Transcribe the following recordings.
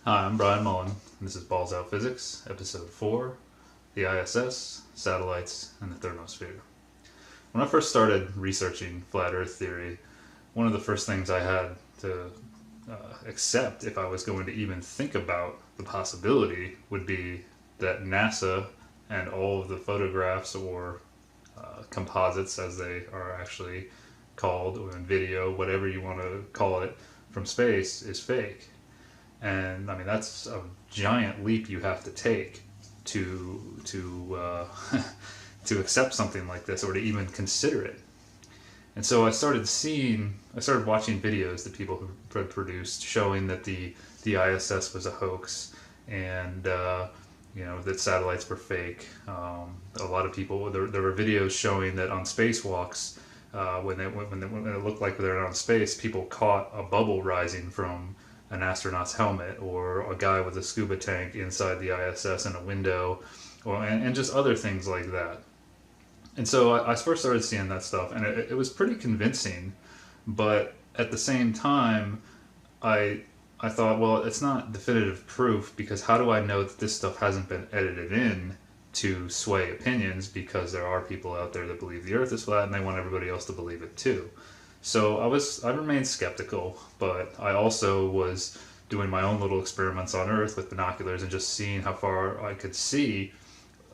Hi, I'm Brian Mullin, and this is Balls Out Physics, Episode 4, the ISS, Satellites, and the Thermosphere. When I first started researching flat Earth theory, one of the first things I had to accept if I was going to even think about the possibility would be that NASA and all of the photographs or composites, as they are actually called, or in video, whatever you want to call it, from space is fake. And I mean, that's a giant leap you have to take to to accept something like this, or to even consider it. And so I started watching videos that people had produced showing that the ISS was a hoax, and that satellites were fake. A lot of people, there were videos showing that on spacewalks, when it looked like they were on space, people caught a bubble rising from an astronaut's helmet, or a guy with a scuba tank inside the ISS in a window, and just other things like that. And so I first started seeing that stuff, and it was pretty convincing. But at the same time, I I thought, well, it's not definitive proof, because how do I know that this stuff hasn't been edited in to sway opinions? Because there are people out there that believe the Earth is flat, and they want everybody else to believe it too. So I remained skeptical, but I also was doing my own little experiments on Earth with binoculars and just seeing how far I could see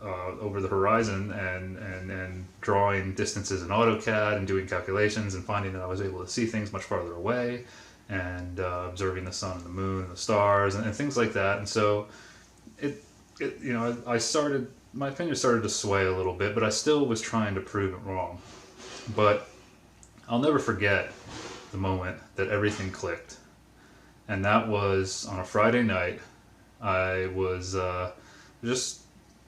over the horizon, and drawing distances in AutoCAD and doing calculations and finding that I was able to see things much farther away, and observing the sun and the moon and the stars, and things like that. And so my opinion started to sway a little bit, but I still was trying to prove it wrong. But I'll never forget the moment that everything clicked. And that was on a Friday night. I was just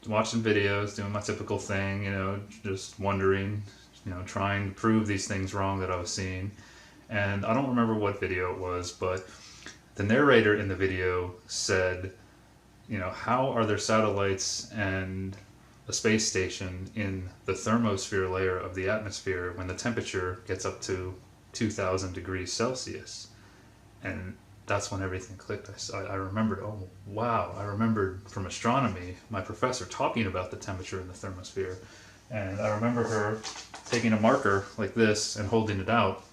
watching videos, doing my typical thing, just wondering, trying to prove these things wrong that I was seeing. And I don't remember what video it was, but the narrator in the video said, how are there satellites and a space station in the thermosphere layer of the atmosphere when the temperature gets up to 2,000 degrees Celsius? And that's when everything clicked. I remembered, oh wow, I remembered from astronomy, my professor talking about the temperature in the thermosphere. And I remember her taking a marker like this and holding it out,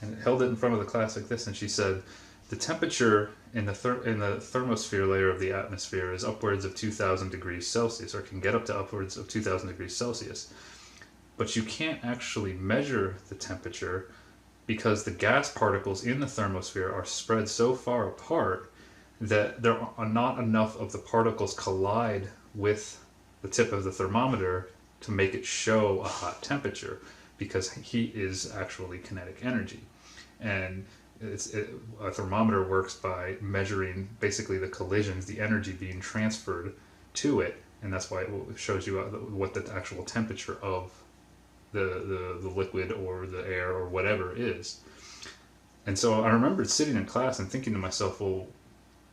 and held it in front of the class like this, and she said, the temperature in the thermosphere layer of the atmosphere is upwards of 2,000 degrees Celsius, or can get up to upwards of 2,000 degrees Celsius. But you can't actually measure the temperature, because the gas particles in the thermosphere are spread so far apart that there are not enough of the particles collide with the tip of the thermometer to make it show a hot temperature, because heat is actually kinetic energy. And a thermometer works by measuring basically the collisions, the energy being transferred to it, and that's why it shows you what the actual temperature of the liquid or the air or whatever is. And so I remembered sitting in class and thinking to myself, well,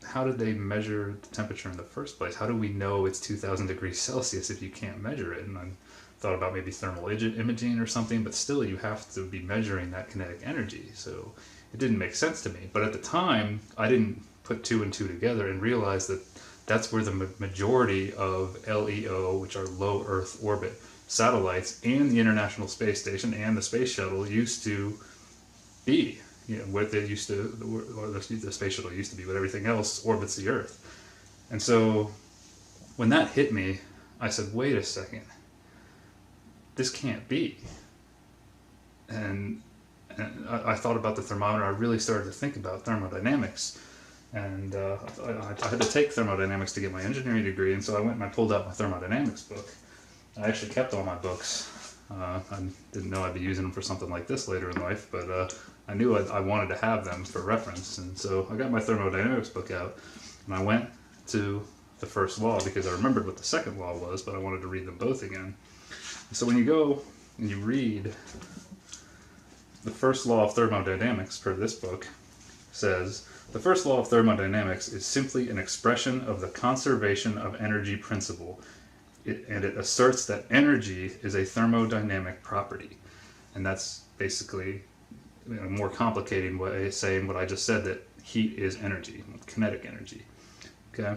how did they measure the temperature in the first place? How do we know it's 2,000 degrees Celsius if you can't measure it? And I thought about maybe thermal imaging or something, but still you have to be measuring that kinetic energy. So it didn't make sense to me. But at the time, I didn't put two and two together and realize that that's where the majority of LEO, which are low Earth orbit satellites, and the International Space Station and the Space Shuttle used to be. What they used to, or the Space Shuttle used to be, but everything else orbits the Earth. And so when that hit me, I said, wait a second, this can't be. And I thought about the thermometer. I really started to think about thermodynamics. And I had to take thermodynamics to get my engineering degree, and so I went and I pulled out my thermodynamics book. I actually kept all my books. I didn't know I'd be using them for something like this later in life, but I knew I wanted to have them for reference. And so I got my thermodynamics book out, and I went to the first law, because I remembered what the second law was, but I wanted to read them both again. So when you go and you read the first law of thermodynamics per this book, says, the first law of thermodynamics is simply an expression of the conservation of energy principle, and it asserts that energy is a thermodynamic property. And that's basically more complicating way of saying what I just said, that heat is energy, kinetic energy. Okay?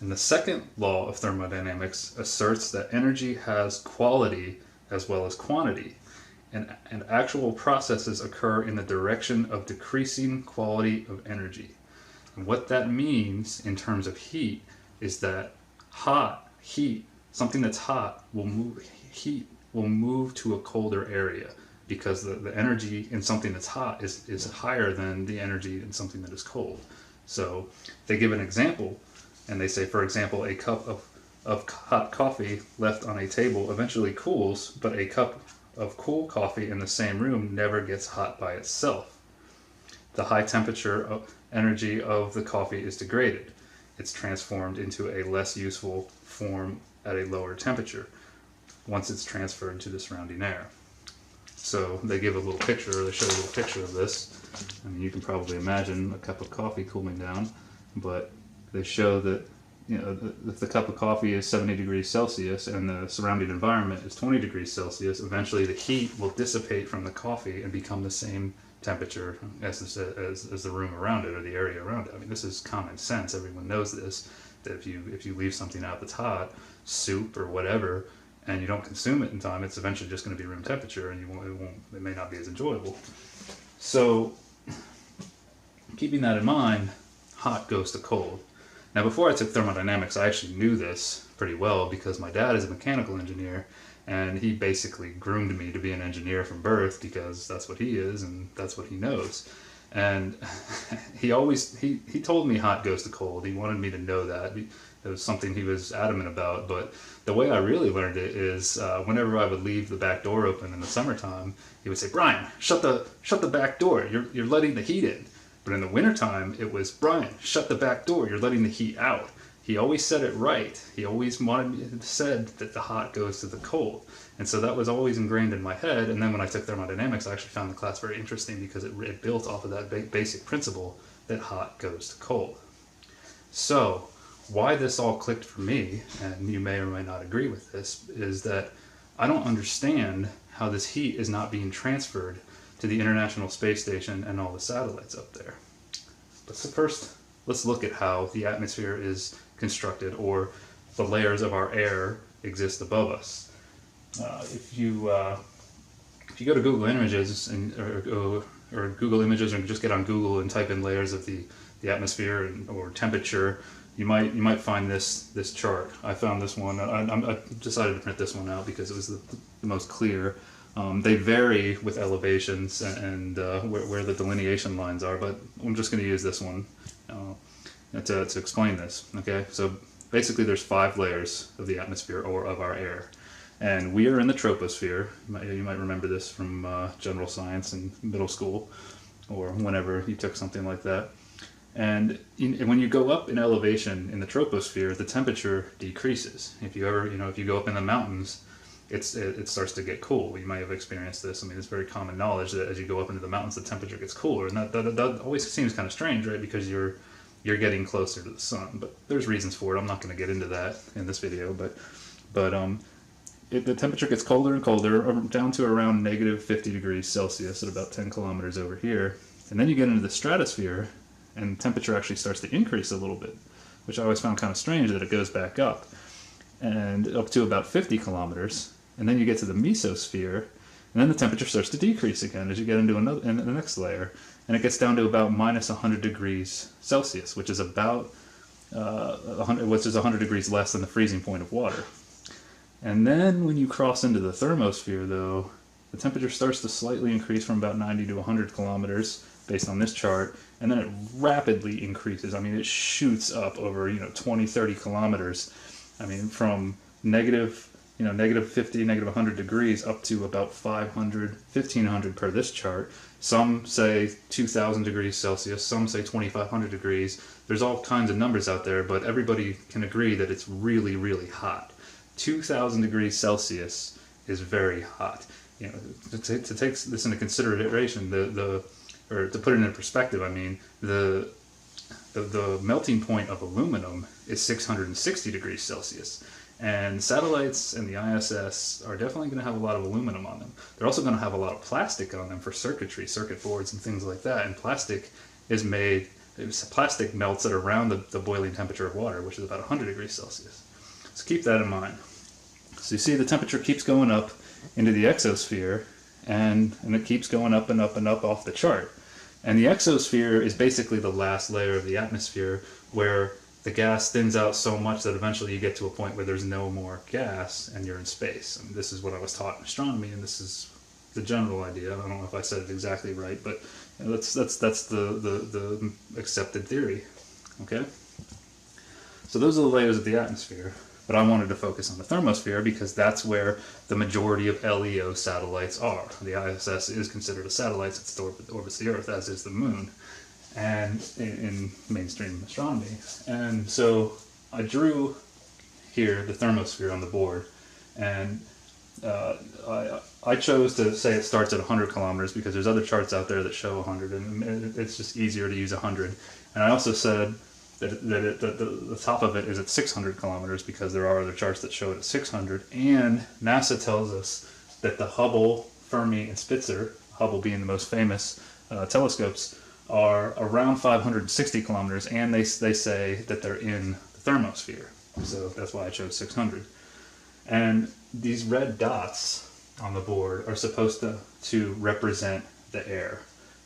And the second law of thermodynamics asserts that energy has quality as well as quantity, and actual processes occur in the direction of decreasing quality of energy. And what that means in terms of heat is that heat, something that's hot heat will move to a colder area, because the energy in something that's hot is higher than the energy in something that is cold. So they give an example, and they say, for example, a cup of hot coffee left on a table eventually cools, but a cup of cool coffee in the same room never gets hot by itself. The high temperature of energy of the coffee is degraded. It's transformed into a less useful form at a lower temperature once it's transferred to the surrounding air. So they give a little picture, or they show a little picture of this. I mean, you can probably imagine a cup of coffee cooling down, but they show that, you know, if the cup of coffee is 70 degrees Celsius and the surrounding environment is 20 degrees Celsius, eventually the heat will dissipate from the coffee and become the same temperature as the room around it, or the area around it. I mean, this is common sense. Everyone knows this, that if you leave something out that's hot, soup or whatever, and you don't consume it in time, it's eventually just going to be room temperature, and it may not be as enjoyable. So, keeping that in mind, hot goes to cold. Now, before I took thermodynamics, I actually knew this pretty well, because my dad is a mechanical engineer, and he basically groomed me to be an engineer from birth, because that's what he is and that's what he knows. And he told me hot goes to cold. He wanted me to know that. It was something he was adamant about. But the way I really learned it is whenever I would leave the back door open in the summertime, he would say, "Brian, shut the back door. You're letting the heat in." But in the wintertime, it was, "Brian, shut the back door. You're letting the heat out." He always said it right. He always said that the hot goes to the cold. And so that was always ingrained in my head. And then when I took thermodynamics, I actually found the class very interesting, because it built off of that basic principle that hot goes to cold. So why this all clicked for me, and you may or may not agree with this, is that I don't understand how this heat is not being transferred to the International Space Station and all the satellites up there. But so first, let's look at how the atmosphere is constructed, or the layers of our air exist above us. If you go to Google Images or Google Images, or just get on Google and type in layers of the atmosphere or temperature, you might find this chart. I found this one. I decided to print this one out because it was the most clear. They vary with elevations and where the delineation lines are, but I'm just going to use this one to explain this. Okay, so basically there's 5 layers of the atmosphere, or of our air. And we are in the troposphere. You might remember this from general science in middle school, or whenever you took something like that. And when you go up in elevation in the troposphere, the temperature decreases. If you go up in the mountains, it starts to get cool. You might have experienced this. I mean, it's very common knowledge that as you go up into the mountains, the temperature gets cooler, and that always seems kind of strange, right? Because you're getting closer to the sun. But there's reasons for it. I'm not going to get into that in this video, but the temperature gets colder and colder, down to around negative 50 degrees Celsius at about 10 kilometers over here. And then you get into the stratosphere, and temperature actually starts to increase a little bit, which I always found kind of strange, that it goes back up, and up to about 50 kilometers. And then you get to the mesosphere, and then the temperature starts to decrease again as you get into the next layer. And it gets down to about minus 100 degrees Celsius, which is about 100 degrees less than the freezing point of water. And then when you cross into the thermosphere, though, the temperature starts to slightly increase from about 90 to 100 kilometers based on this chart, and then it rapidly increases. I mean, it shoots up over 20, 30 kilometers. I mean, from negative 50, negative 100 degrees up to about 500, 1500 per this chart. Some say 2000 degrees Celsius, some say 2500 degrees. There's all kinds of numbers out there, but everybody can agree that it's really, really hot. 2000 degrees Celsius is very hot. To take this into consideration, or to put it in perspective, I mean, the melting point of aluminum is 660 degrees Celsius. And satellites and the ISS are definitely going to have a lot of aluminum on them. They're also going to have a lot of plastic on them for circuitry, circuit boards, and things like that. And plastic is made plastic melts at around the boiling temperature of water, which is about 100 degrees Celsius. So keep that in mind. So you see the temperature keeps going up into the exosphere, and it keeps going up and up and up off the chart. And the exosphere is basically the last layer of the atmosphere, where the gas thins out so much that eventually you get to a point where there's no more gas and you're in space. And this is what I was taught in astronomy, and this is the general idea. I don't know if I said it exactly right, but you know, that's the accepted theory. Okay? So those are the layers of the atmosphere. But I wanted to focus on the thermosphere because that's where the majority of LEO satellites are. The ISS is considered a satellite since it orbits the Earth, as is the Moon, and in mainstream astronomy. And so I drew here the thermosphere on the board, and I chose to say it starts at 100 kilometers because there's other charts out there that show 100, and it's just easier to use 100. And I also said that the top of it is at 600 kilometers because there are other charts that show it at 600. And NASA tells us that the Hubble, Fermi, and Spitzer, Hubble being the most famous telescopes, are around 560 kilometers, and they say that they're in the thermosphere. So that's why I chose 600. And these red dots on the board are supposed to represent the air.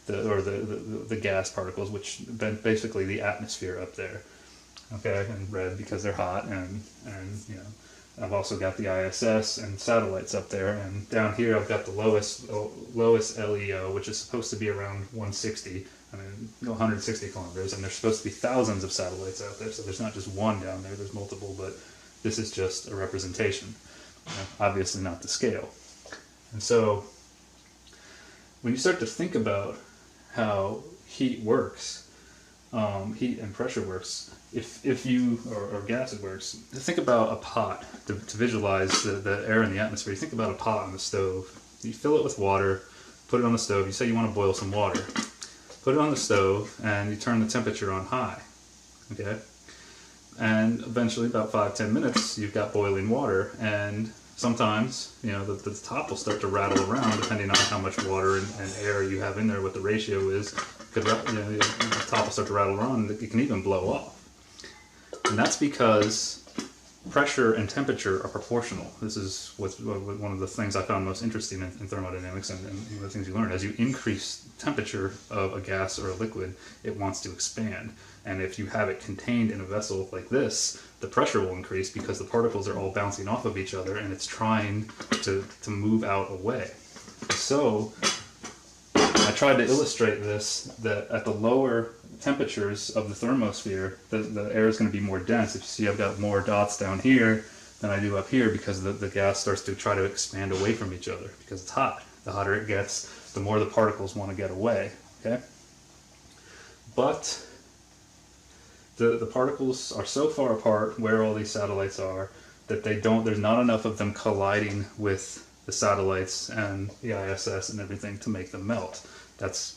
The gas particles, which basically the atmosphere up there, okay, and red because they're hot, and you know, I've also got the ISS and satellites up there, and down here I've got the lowest LEO, which is supposed to be around 160, 160 kilometers, and there's supposed to be thousands of satellites out there, so there's not just one down there, there's multiple, but this is just a representation, obviously not the scale. And so when you start to think about how heat works, heat and pressure works, if you, or gases works, think about a pot to visualize the air in the atmosphere. You think about a pot on the stove. You fill it with water, put it on the stove. You say you want to boil some water. Put it on the stove and you turn the temperature on high, okay? And eventually, about 5-10 minutes, you've got boiling water, and sometimes, you know, the top will start to rattle around depending on how much water and air you have in there, what the ratio is. The top will start to rattle around, and it can even blow off. And that's because pressure and temperature are proportional. This is one of the things I found most interesting in thermodynamics, and one of the things you learn. As you increase temperature of a gas or a liquid, it wants to expand. And if you have it contained in a vessel like this, the pressure will increase because the particles are all bouncing off of each other and it's trying to move out away. So I tried to illustrate this, that at the lower temperatures of the thermosphere, the air is going to be more dense. If you see, I've got more dots down here than I do up here because the gas starts to try to expand away from each other because it's hot. The hotter it gets, the more the particles want to get away, okay? But the particles are so far apart where all these satellites are that there's not enough of them colliding with the satellites and the ISS and everything to make them melt. That's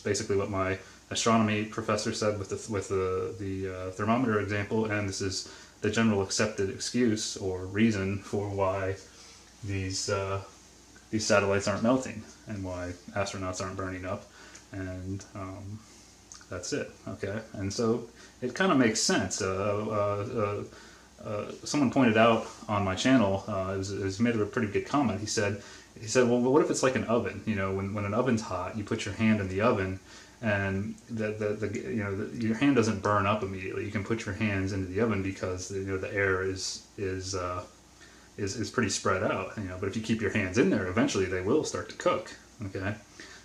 basically what my astronomy professor said with the thermometer example, and this is the general accepted excuse or reason for why these satellites aren't melting and why astronauts aren't burning up, and that's it. Okay, and so it kind of makes sense. Someone pointed out on my channel, he made a pretty good comment. He said, well, what if it's like an oven? You know, when an oven's hot, you put your hand in the oven, and your hand doesn't burn up immediately. You can put your hands into the oven because the air is pretty spread out. You know, but if you keep your hands in there, eventually they will start to cook. Okay,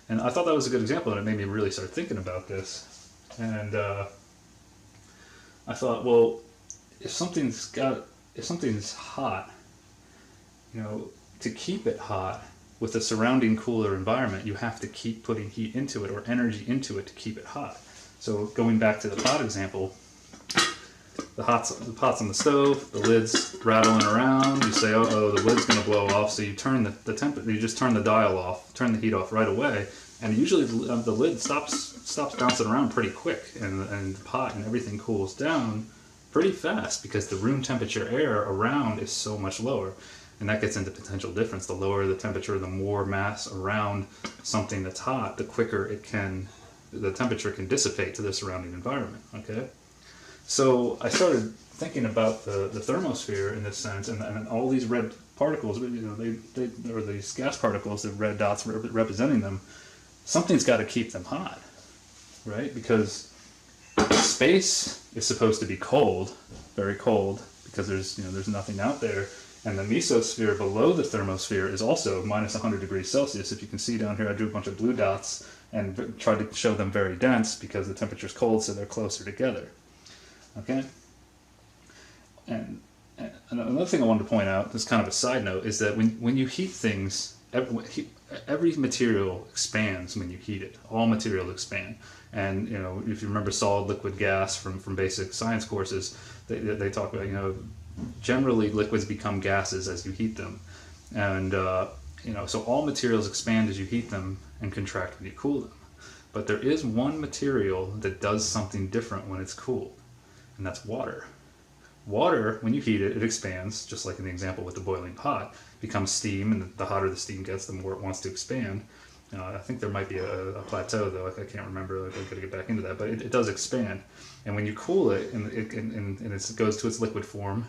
and I thought that was a good example, and it made me really start thinking about this. And I thought, well, if something's hot, to keep it hot with a surrounding cooler environment, you have to keep putting heat into it or energy into it to keep it hot. So going back to the pot example, the pot's on the stove, the lid's rattling around. You say, oh, the lid's going to blow off, so you turn you just turn the dial off, turn the heat off right away, and usually the lid stops bouncing around pretty quick, and the pot and everything cools down pretty fast because the room temperature air around is so much lower. And that gets into potential difference. The lower the temperature, the more mass around something that's hot, the quicker it can the temperature can dissipate to the surrounding environment. Okay, so I started thinking about the thermosphere in this sense, and all these red particles, you know, they or these gas particles, the red dots representing them. Something's got to keep them hot, right? Because space is supposed to be cold, very cold, because there's nothing out there. And the mesosphere below the thermosphere is also minus 100 degrees Celsius. If you can see down here, I drew a bunch of blue dots and tried to show them very dense because the temperature's cold, so they're closer together. Okay? And another thing I wanted to point out, this kind of a side note, is that when you heat things, every material expands when you heat it. All materials expand. And you know, if you remember solid, liquid, gas from basic science courses, they talk about, you know, generally liquids become gases as you heat them. And you know, so all materials expand as you heat them and contract when you cool them. But there is one material that does something different when it's cooled, and that's water. Water, when you heat it, it expands, just like in the example with the boiling pot, becomes steam, and the hotter the steam gets, the more it wants to expand. I think there might be a plateau, though. I can't remember. I've got to get back into that. But it does expand. And when you cool it, and it goes to its liquid form,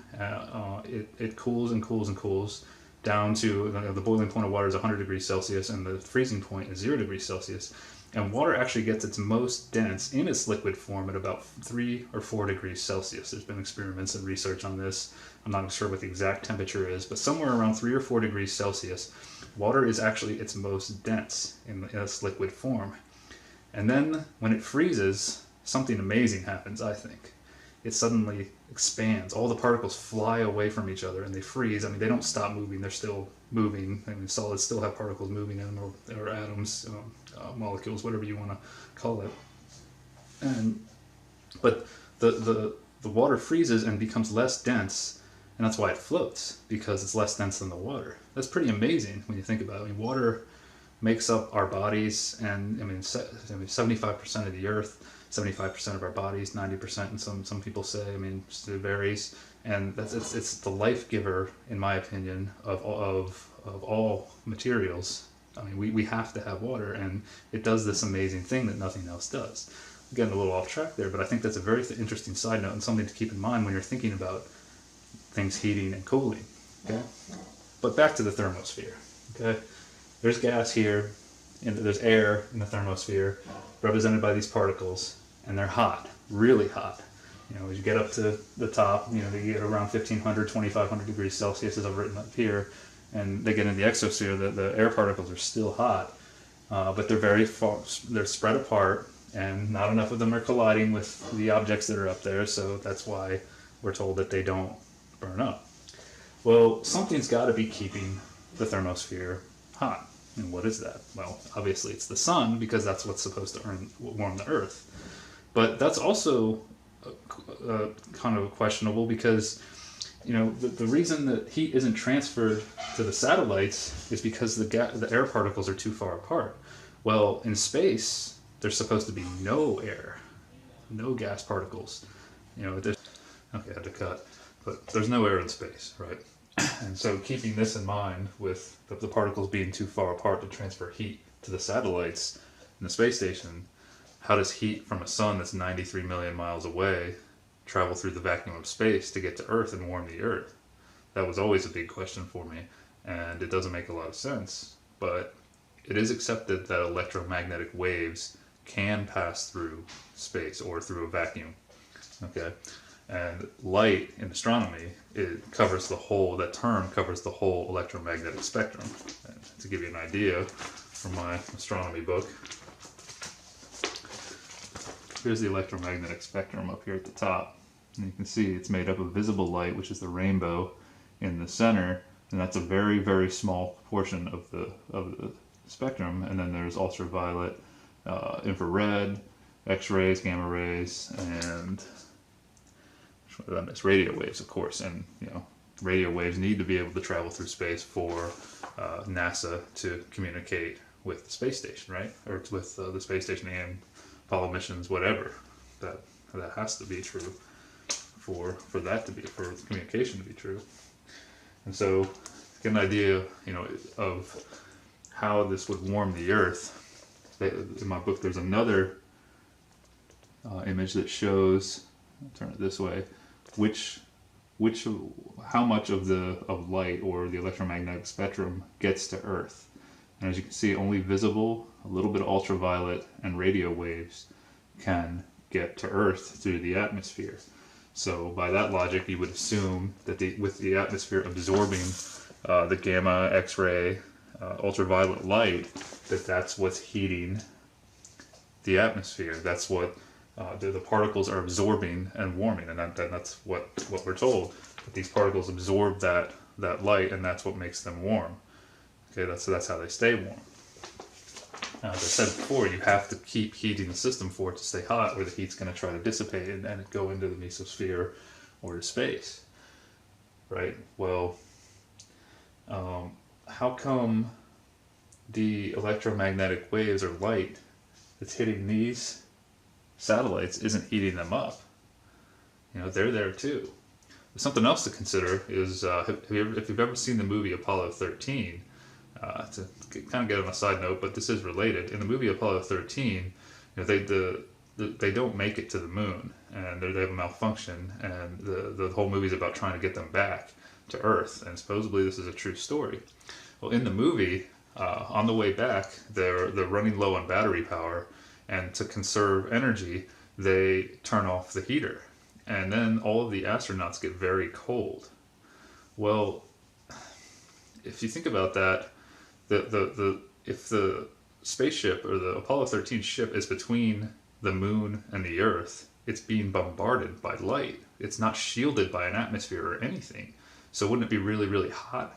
it cools and cools and cools down to, the boiling point of water is 100 degrees Celsius, and the freezing point is 0 degrees Celsius. And water actually gets its most dense in its liquid form at about 3 or 4 degrees Celsius. There's been experiments and research on this. I'm not sure what the exact temperature is, but somewhere around 3 or 4 degrees Celsius, water is actually its most dense in its liquid form. And then when it freezes, something amazing happens, I think. It suddenly expands. All the particles fly away from each other and they freeze. I mean, they don't stop moving. They're still moving. I mean, solids still have particles moving in them, or atoms, molecules, whatever you want to call it. But the water freezes and becomes less dense, and that's why it floats, because it's less dense than the water. That's pretty amazing when you think about it. I mean, water makes up our bodies, and 75% of the Earth, 75% of our bodies, 90%, and some people say. I mean, it varies, and it's the life giver, in my opinion, of all materials. I mean, we have to have water, and it does this amazing thing that nothing else does. I'm getting a little off track there, but I think that's a very interesting side note and something to keep in mind when you're thinking about things heating and cooling. Okay, but back to the thermosphere. Okay, there's gas here, and there's air in the thermosphere, represented by these particles, and they're hot, really hot. You know, as you get up to the top, you know, they get around 1,500, 2,500 degrees Celsius, as I've written up here, and they get into the exosphere. The air particles are still hot, but they're very far, they're spread apart, and not enough of them are colliding with the objects that are up there, so that's why we're told that they don't burn up. Well, something's got to be keeping the thermosphere hot. And what is that? Well, obviously it's the sun, because that's what's supposed to warm the Earth. But that's also kind of questionable, because you know, the reason that heat isn't transferred to the satellites is because the air particles are too far apart. Well, in space, there's supposed to be no air, no gas particles. You know, okay, I had to cut, but there's no air in space, right? And so keeping this in mind, with the particles being too far apart to transfer heat to the satellites in the space station, how does heat from a sun that's 93 million miles away travel through the vacuum of space to get to Earth and warm the Earth? That was always a big question for me, and it doesn't make a lot of sense, but it is accepted that electromagnetic waves can pass through space or through a vacuum. Okay, and light in astronomy, that term covers the whole electromagnetic spectrum. And to give you an idea from my astronomy book, here's the electromagnetic spectrum up here at the top. And you can see it's made up of visible light, which is the rainbow in the center, and that's a very, very small portion of the spectrum. And then there's ultraviolet, infrared, X-rays, gamma rays, and radio waves, of course. And you know, radio waves need to be able to travel through space for NASA to communicate with the space station, right? Or with the space station and Apollo missions, whatever. That has to be true for communication to be true. And so, to get an idea, you know, of how this would warm the Earth, in my book there's another image that shows, I'll turn it this way, which which how much of light or the electromagnetic spectrum gets to Earth. And as you can see, only visible, a little bit of ultraviolet and radio waves can get to Earth through the atmosphere. So by that logic, you would assume that with the atmosphere absorbing the gamma, X-ray, ultraviolet light, that's what's heating the atmosphere. That's what the particles are absorbing and warming, and that's what we're told. That these particles absorb that light, and that's what makes them warm. Okay, that's how they stay warm. Now, as I said before, you have to keep heating the system for it to stay hot, or the heat's going to try to dissipate and go into the mesosphere or to space. Right? Well, how come the electromagnetic waves or light that's hitting these satellites isn't heating them up? They're there too. Something else to consider is if you've ever seen the movie Apollo 13, to kind of get on a side note, but this is related. In the movie Apollo 13, they don't make it to the moon, and they have a malfunction, and the whole movie is about trying to get them back to Earth, and supposedly this is a true story. Well, in the movie, on the way back, they're running low on battery power, and to conserve energy, they turn off the heater, and then all of the astronauts get very cold. Well, if you think about that, if the spaceship or the Apollo 13 ship is between the moon and the Earth, it's being bombarded by light. It's not shielded by an atmosphere or anything. So wouldn't it be really, really hot?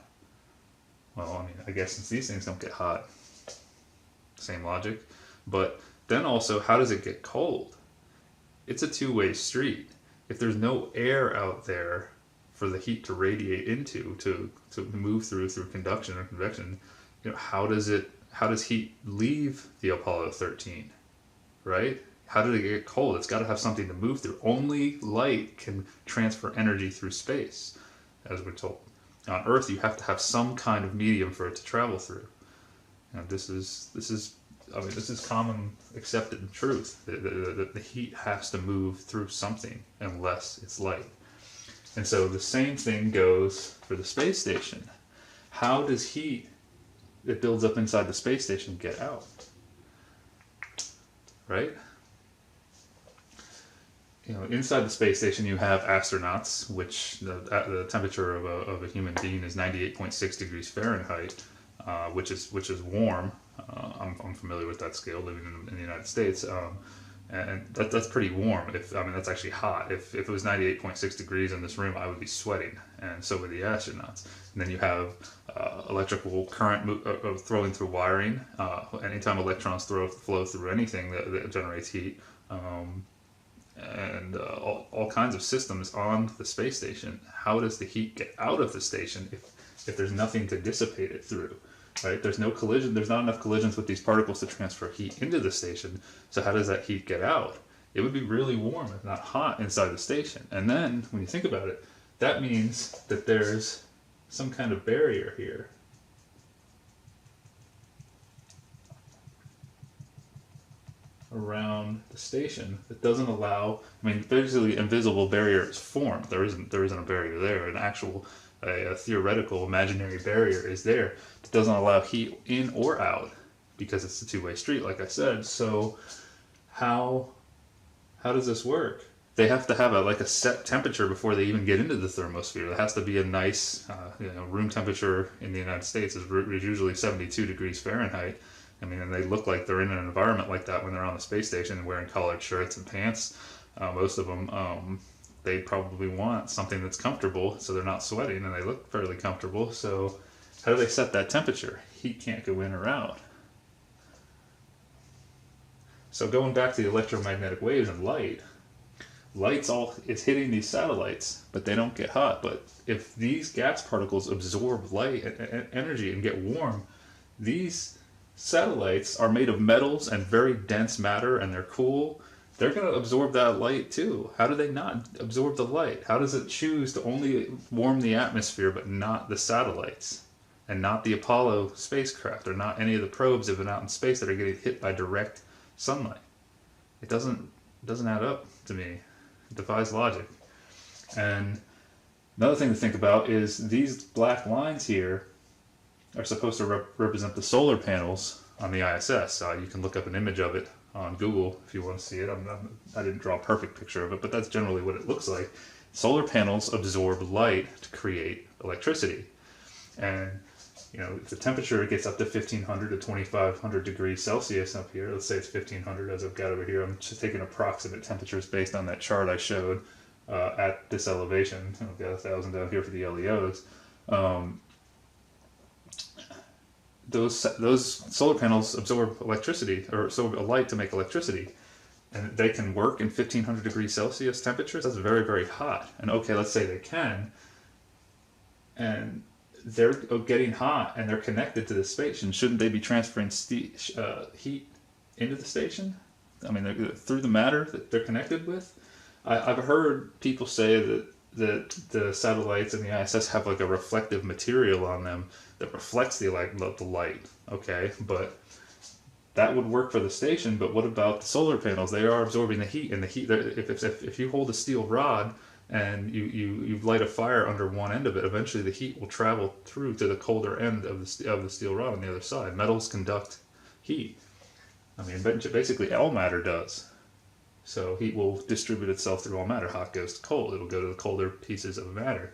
Well, I guess since these things don't get hot, same logic. But then also, how does it get cold? It's a two-way street. If there's no air out there for the heat to radiate into, to move through conduction or convection, how does heat leave the Apollo 13, right? How did it get cold? It's got to have something to move through. Only light can transfer energy through space, as we're told. On Earth, you have to have some kind of medium for it to travel through. This is common accepted truth. The heat has to move through something unless it's light. And so the same thing goes for the space station. How does heat that builds up inside the space station get out? Right? Inside the space station you have astronauts, which the temperature of a human being is 98.6 degrees Fahrenheit, which is warm. I'm familiar with that scale, living in the United States, and that's pretty warm. That's actually hot. If it was 98.6 degrees in this room, I would be sweating, and so would the astronauts. And then you have electrical current flowing through wiring. Anytime electrons flow through anything that generates heat. And all kinds of systems on the space station. How does the heat get out of the station if there's nothing to dissipate it through? Right? There's no collision. There's not enough collisions with these particles to transfer heat into the station. So how does that heat get out? It would be really warm, if not hot, inside the station. And then when you think about it, that means that there's some kind of barrier here. Around the station that doesn't allow. Basically, invisible barrier is formed. There isn't a barrier there. An actual, a theoretical imaginary barrier is there that doesn't allow heat in or out because it's a two-way street, like I said. So, how does this work? They have to have a set temperature before they even get into the thermosphere. There has to be a nice, room temperature in the United States is usually 72 degrees Fahrenheit. And they look like they're in an environment like that when they're on the space station and wearing collared shirts and pants. Most of them, they probably want something that's comfortable so they're not sweating, and they look fairly comfortable. So how do they set that temperature? Heat can't go in or out. So going back to the electromagnetic waves and it's hitting these satellites, but they don't get hot. But if these gas particles absorb light and energy and get warm, these satellites are made of metals and very dense matter, and they're cool. They're going to absorb that light too. How do they not absorb the light? How does it choose to only warm the atmosphere but not the satellites? And not the Apollo spacecraft, or not any of the probes that have been out in space that are getting hit by direct sunlight? It doesn't doesn't add up to me. It defies logic. And another thing to think about is these black lines here are supposed to represent the solar panels on the ISS. You can look up an image of it on Google if you want to see it. I didn't draw a perfect picture of it, but that's generally what it looks like. Solar panels absorb light to create electricity. And if the temperature gets up to 1500 to 2500 degrees Celsius up here, let's say it's 1500 as I've got over here, I'm just taking approximate temperatures based on that chart I showed at this elevation. I've got 1000 down here for the LEOs. Those solar panels absorb electricity, or absorb light to make electricity. And they can work in 1500 degrees Celsius temperatures. That's very, very hot. And okay, let's say they can. And they're getting hot and they're connected to the station. Shouldn't they be transferring heat into the station? I mean, through the matter that they're connected with? I've heard people say that the satellites and the ISS have like a reflective material on them that reflects the light. Okay, but that would work for the station, but what about the solar panels? They are absorbing the heat, and the heat, if you hold a steel rod and you light a fire under one end of it, eventually the heat will travel through to the colder end of the steel rod on the other side. Metals conduct heat. I mean, basically all matter does. So heat will distribute itself through all matter. Hot goes to cold. It'll go to the colder pieces of matter.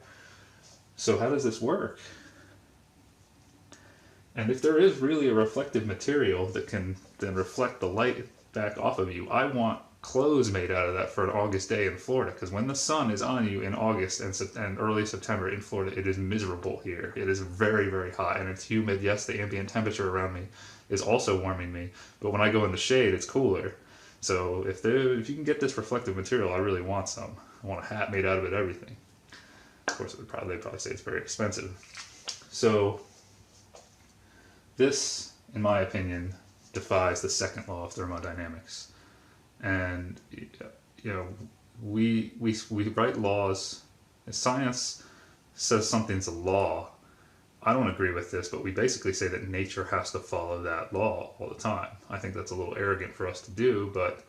So how does this work? And if there is really a reflective material that can then reflect the light back off of you, I want clothes made out of that for an August day in Florida, because when the sun is on you in August and early September in Florida, it is miserable here. It is very, very hot and it's humid. Yes, the ambient temperature around me is also warming me, but when I go in the shade, it's cooler. So if you can get this reflective material, I really want some. I want a hat made out of it, everything. Of course, they'd probably say it's very expensive. So this, in my opinion, defies the second law of thermodynamics. And we write laws. Science says something's a law. I don't agree with this, but we basically say that nature has to follow that law all the time. I think that's a little arrogant for us to do, but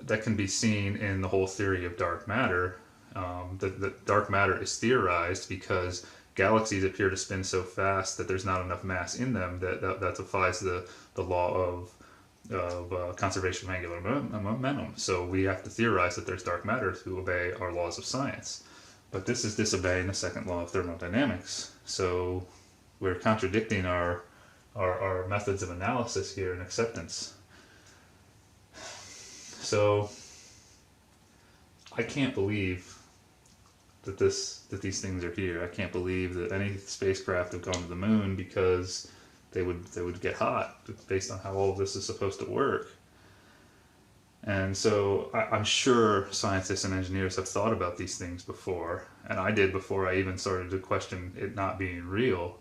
that can be seen in the whole theory of dark matter. That dark matter is theorized because galaxies appear to spin so fast that there's not enough mass in them that defies the law of conservation of angular momentum. So we have to theorize that there's dark matter to obey our laws of science. But this is disobeying the second law of thermodynamics. So we're contradicting our methods of analysis here and acceptance. So I can't believe that these things are here. I can't believe that any spacecraft have gone to the moon because they would get hot based on how all of this is supposed to work. And so I'm sure scientists and engineers have thought about these things before, and I did before I even started to question it not being real.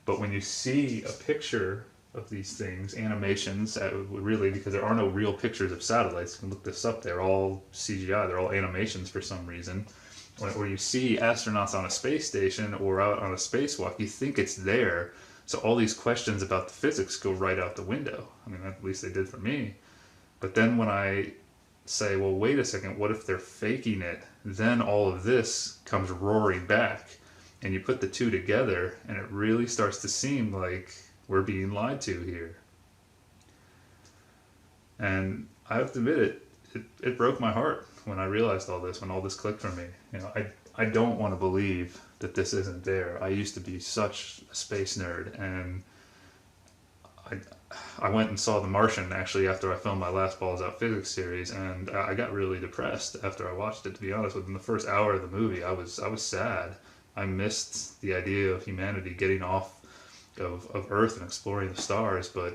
But when you see a picture of these things, animations, really, because there are no real pictures of satellites, you can look this up, they're all CGI, they're all animations for some reason. Where you see astronauts on a space station or out on a spacewalk, you think it's there. So all these questions about the physics go right out the window. I mean, at least they did for me. But then when I say, well, wait a second, what if they're faking it? Then all of this comes roaring back. And you put the two together, and it really starts to seem like we're being lied to here. And I have to admit, it broke my heart when I realized all this, when all this clicked for me. I don't want to believe that this isn't there. I used to be such a space nerd, and I went and saw The Martian actually after I filmed my last Balls Out Physics series, and I got really depressed after I watched it, to be honest. Within the first hour of the movie, I was sad. I missed the idea of humanity getting off of Earth and exploring the stars, but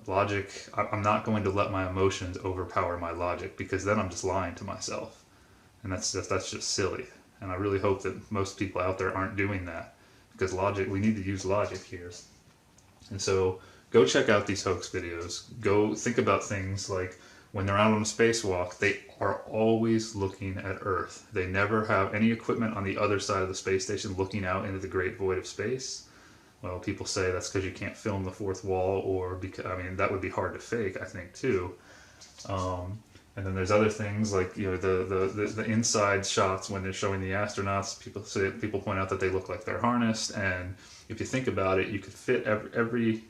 logic, I'm not going to let my emotions overpower my logic, because then I'm just lying to myself. And that's just silly. And I really hope that most people out there aren't doing that, because logic, we need to use logic here. And so go check out these hoax videos. Go think about things like when they're out on a spacewalk, they are always looking at Earth. They never have any equipment on the other side of the space station looking out into the great void of space. Well, people say that's because you can't film the fourth wall, or because, I mean, that would be hard to fake, I think, too. And then there's other things like, you know, the inside shots when they're showing the astronauts. People point out that they look like they're harnessed, and if you think about it, you could fit every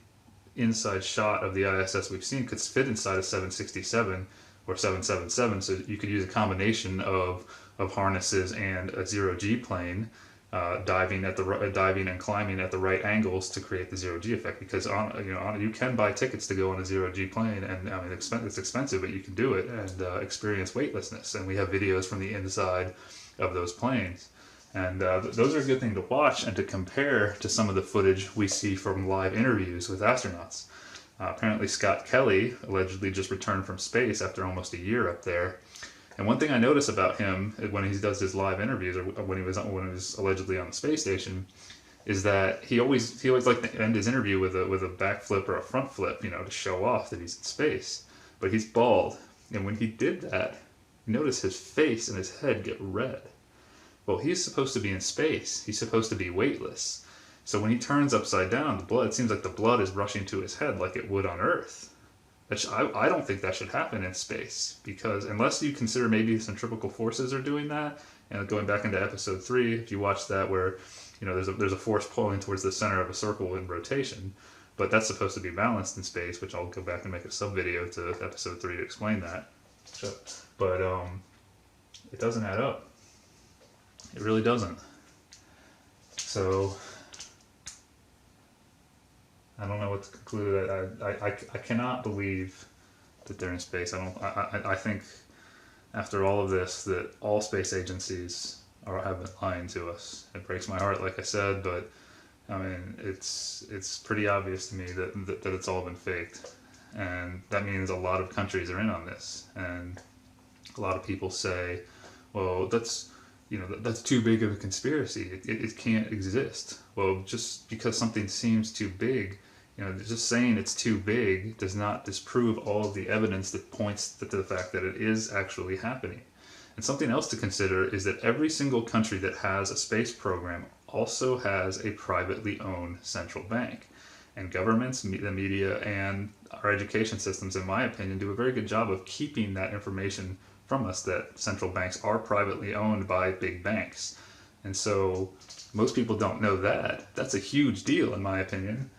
inside shot of the ISS we've seen could fit inside a 767 or 777. So you could use a combination of harnesses and a zero-G plane, diving and climbing at the right angles to create the zero-G effect. Because you can buy tickets to go on a zero-G plane, and I mean it's expensive, but you can do it and experience weightlessness. And we have videos from the inside of those planes. And those are a good thing to watch and to compare to some of the footage we see from live interviews with astronauts. Apparently Scott Kelly allegedly just returned from space after almost a year up there. And one thing I notice about him when he does his live interviews, or when he was allegedly on the space station, is that he always liked to end his interview with a backflip or a front flip, you know, to show off that he's in space. But he's bald, and when he did that, you notice his face and his head get red. Well, he's supposed to be in space. He's supposed to be weightless. So when he turns upside down, it seems like the blood is rushing to his head like it would on Earth. I don't think that should happen in space, because unless you consider maybe centrifugal forces are doing that, and going back into episode 3, if you watch that, where you know there's a force pulling towards the center of a circle in rotation, but that's supposed to be balanced in space, which I'll go back and make a sub video to episode 3 to explain that. But it doesn't add up. It really doesn't. So I don't know what to conclude. I cannot believe that they're in space. I think after all of this that all space agencies have been lying to us. It breaks my heart, like I said, but I mean it's pretty obvious to me that it's all been faked, and that means a lot of countries are in on this. And a lot of people say, well, that's too big of a conspiracy. It can't exist. Well, just because something seems too big, just saying it's too big does not disprove all of the evidence that points to the fact that it is actually happening. And something else to consider is that every single country that has a space program also has a privately owned central bank. And governments, the media, and our education systems, in my opinion, do a very good job of keeping that information from us, that central banks are privately owned by big banks. And so most people don't know that. That's a huge deal, in my opinion.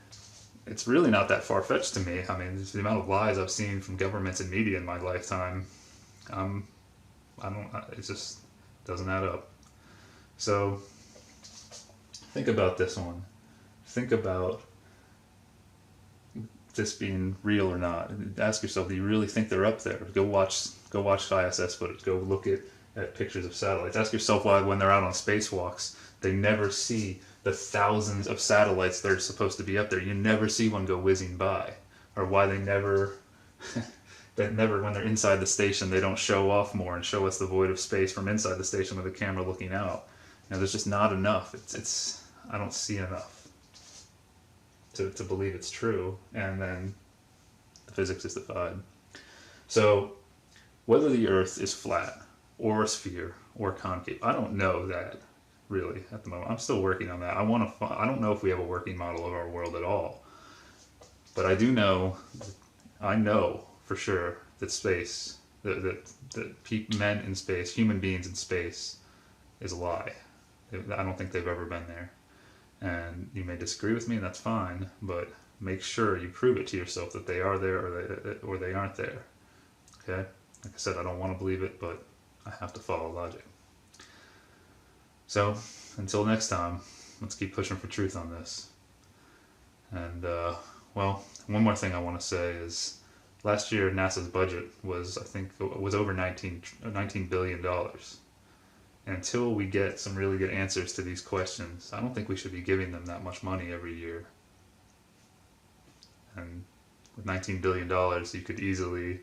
It's really not that far-fetched to me. I mean, the amount of lies I've seen from governments and media in my lifetime, it just doesn't add up. So think about this one. Think about this being real or not. Ask yourself, do you really think they're up there? Go watch ISS footage. Go look at pictures of satellites. Ask yourself why when they're out on spacewalks, they never see the thousands of satellites that are supposed to be up there. You never see one go whizzing by. Or why they never, when they're inside the station, they don't show off more and show us the void of space from inside the station with a camera looking out. There's just not enough. I don't see enough to believe it's true, and then the physics is defied. So whether the Earth is flat or a sphere or concave, I don't know that really at the moment. I'm still working on that. I don't know if we have a working model of our world at all, but I know for sure that space, that men in space, human beings in space, is a lie. I don't think they've ever been there. And you may disagree with me, and that's fine, but make sure you prove it to yourself that they are there or they aren't there. Okay? Like I said, I don't want to believe it, but I have to follow logic. So, until next time, let's keep pushing for truth on this. And, one more thing I want to say is, last year NASA's budget was over $19 billion. Until we get some really good answers to these questions, I don't think we should be giving them that much money every year. And with $19 billion, you could easily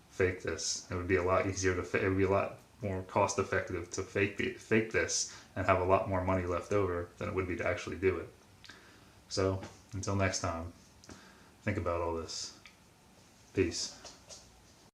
fake this. It would be a lot easier it would be a lot more cost effective to fake this and have a lot more money left over than it would be to actually do it. So, until next time, think about all this. Peace.